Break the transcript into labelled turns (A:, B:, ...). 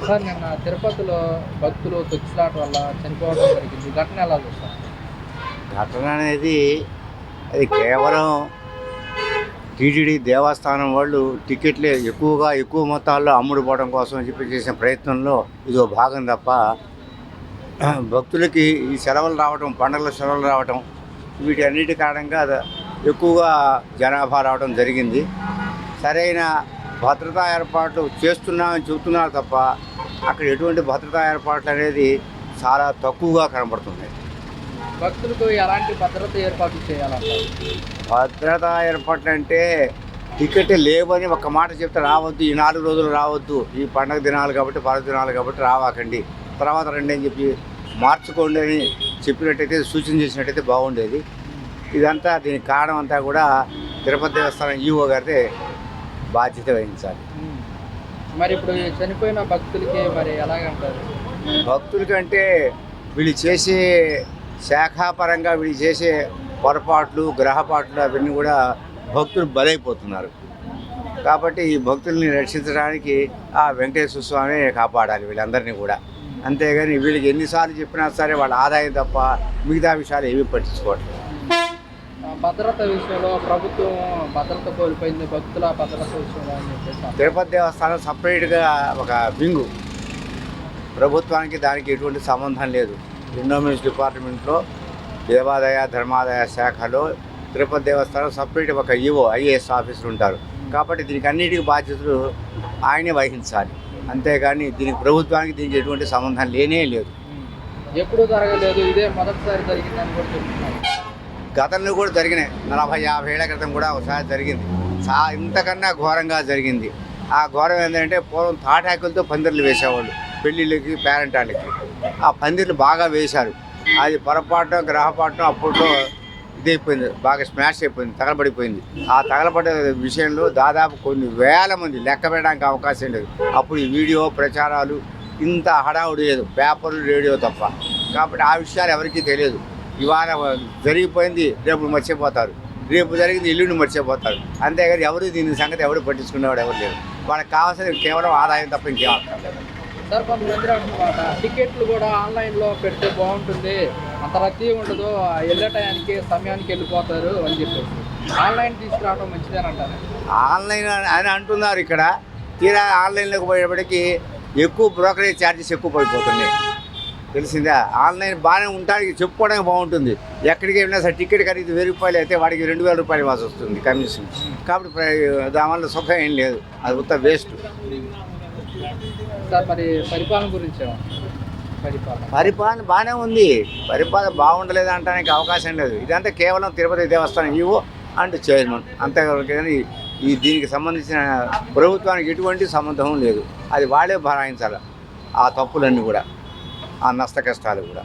A: Sir నిన్న తిరుపతిలో భక్తులు తొక్కిసలాట వల్ల చనిపోవడం జరిగింది. ఘటన ఎలా చూస్తారు?
B: ఘటన అనేది అది కేవలం టీటీడీ దేవస్థానం వాళ్ళు టికెట్లు ఎక్కువ మొత్తాల్లో అమ్ముడుపోవడం కోసం అని చెప్పి చేసిన ప్రయత్నంలో ఇదో భాగం తప్ప భక్తులకి ఈ సెలవులు రావటం, పండుగల సెలవులు రావటం, వీటి అన్నిటి కారణంగా ఎక్కువగా జనాభా రావడం జరిగింది. సరైన భద్రతా ఏర్పాట్లు చేస్తున్నామని చెబుతున్నారు తప్ప అక్కడ ఎటువంటి భద్రతా ఏర్పాట్లు అనేది చాలా తక్కువగా కనబడుతుంది.
A: భక్తులకు ఎలాంటి భద్రత ఏర్పాట్లు చేయాలంటారు?
B: భద్రతా ఏర్పాట్లు అంటే టికెట్ లేవని ఒక మాట చెప్తే రావద్దు, ఈ 4 రోజులు రావద్దు, ఈ పండగ దినాలు కాబట్టి పర్వదినాలు కాబట్టి రావాకండి, తర్వాత రండి అని చెప్పి మార్చుకోండి అని చెప్పినట్టయితే, సూచన చేసినట్టయితే బాగుండేది. ఇదంతా దీనికి కారణం అంతా కూడా తిరుపతి దేవస్థానం ఈవో గారితే బాధ్యత వహించాలి.
A: మరి ఇప్పుడు చనిపోయిన భక్తులకి మరి ఎలాగంటారు?
B: భక్తులకంటే వీళ్ళు చేసే శాఖాపరంగా వీళ్ళు చేసే పొరపాట్లు, గ్రహపాట్లు అవన్నీ కూడా భక్తులు బలైపోతున్నారు. కాబట్టి ఈ భక్తుల్ని రక్షించడానికి ఆ వెంకటేశ్వర స్వామి కాపాడాలి వీళ్ళందరినీ కూడా. అంతేగాని వీళ్ళకి ఎన్నిసార్లు చెప్పినా సరే వాళ్ళ ఆదాయం తప్ప మిగతా విషయాలు ఏమీ పట్టించుకోవట్లేదు.
A: భద్రత విషయంలో ప్రభుత్వం భద్రత కోల్పోయింది, భక్తుల భద్రత విషయంలో అని చెప్పేసి
B: తిరుపతి దేవస్థానం సపరేట్గా ఒక వింగు, ప్రభుత్వానికి దానికి ఎటువంటి సంబంధం లేదు. ఎండోమెంట్స్ డిపార్ట్మెంట్లో దేవాదాయ ధర్మాదాయ శాఖలో తిరుపతి దేవస్థానం సపరేట్ ఒక ఈవో ఐఏఎస్ ఆఫీసర్ ఉంటారు. కాబట్టి దీనికి అన్నిటికీ బాధ్యతలు ఆయనే వహించాలి. అంతేగాని దీనికి ప్రభుత్వానికి దీనికి ఎటువంటి సంబంధం లేనే లేదు.
A: ఎప్పుడు జరగలేదు, ఇదే మొదటిసారి జరిగిందని కూడా చెప్తున్నారు.
B: గతంలో కూడా జరిగినాయి, 40-50 ఏళ్ల క్రితం కూడా ఒకసారి జరిగింది. ఇంతకన్నా ఘోరంగా జరిగింది. ఆ ఘోరం ఏంటంటే పూర్వం తాటాకులతో పందిర్లు వేసేవాళ్ళు పెళ్ళిళ్ళకి, పేరెంటాళ్ళకి. ఆ పందిర్లు బాగా వేశారు. అది పొరపాటు గ్రహపాటు అప్పట్లో ఇదైపోయింది, బాగా స్మాష్ అయిపోయింది, తగలబడిపోయింది. ఆ తగలబడే విషయంలో దాదాపు కొన్ని వేల మంది లెక్క పెట్టడానికి అవకాశం లేదు. అప్పుడు ఈ వీడియో ప్రచారాలు ఇంత హడావుడి లేదు, పేపర్లు రేడియో తప్ప. కాబట్టి ఆ విషయాలు ఎవరికీ తెలియదు. ఇవాళ జరిగిపోయింది, రేపు మర్చిపోతారు, రేపు జరిగింది ఇల్లుని మర్చిపోతారు. అంతేగాని ఎవరు దీని సంగతి ఎవరు పట్టించుకునేవాడు ఎవరు లేరు. వాళ్ళకి కావాల్సింది కేవలం ఆదాయం తప్ప ఇంకేమక్కర్లేదు.
A: సార్ కొంతమంది అంటున్నమాట, టికెట్లు కూడా ఆన్లైన్లో పెడితే బాగుంటుంది, అంత రద్దీ ఉండదు, వెళ్ళే టయానికి సమయానికి వెళ్ళిపోతారు అని చెప్పేసి ఆన్లైన్ తీసుకురావడం మంచిదేనంటారు.
B: ఆన్లైన్ అని అంటున్నారు. ఇక్కడ తీరా ఆన్లైన్లోకి పోయేప్పటికీ ఎక్కువ బ్రోకరేజ్ ఛార్జెస్ ఎక్కువ పడిపోతున్నాయి. తెలిసిందా? ఆన్లైన్ బాగానే ఉంటానికి చెప్పుకోవడానికి బాగుంటుంది. ఎక్కడికి వెళ్ళినా సరే టికెట్ ఖరీదు 1000 రూపాయలు అయితే వాడికి 2000 రూపాయలు ఇవ్వాల్సి వస్తుంది కమిషన్. కాబట్టి దానివల్ల సుఖం ఏం లేదు, అది మొత్తం వేస్ట్.
A: సార్ మరి పరిపాలన గురించి
B: పరిపాలన బాగానే ఉంది, పరిపాలన బాగుండలేదు అంటానికి అవకాశం లేదు. ఇదంతా కేవలం తిరుపతి దేవస్థానం ఈవో అండ్ చైర్మన్, అంతేకాని దీనికి సంబంధించిన ప్రభుత్వానికి ఎటువంటి సంబంధం లేదు. అది వాళ్ళే భరాయించాలి ఆ తప్పులన్నీ కూడా, ఆ నష్ట కష్టాలు కూడా.